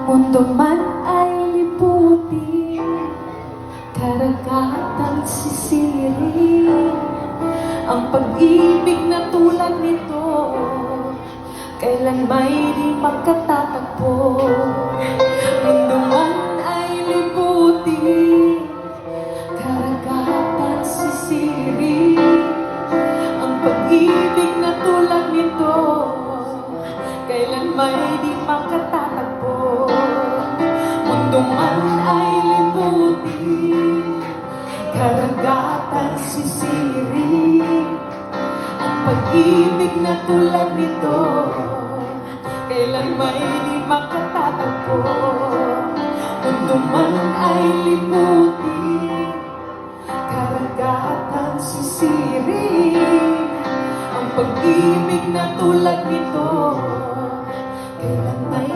Mundo man ay liputin, karagatan sisirin. Ang pag-ibig na tulad nito, kailan may di magkatatagpo. Mundo man ay liputin, karagatan sisirin. Ang pag-ibig na tulad nito, kailan may di magkatatagpo. Mundo man ay liputin, karagatan sisirin. Ang pag-ibig na tulad nito, kailan may di magkatatagpo. Mundo man ay liputin, karagatan sisirin. Ang pag-ibig na tulad nito, kailan may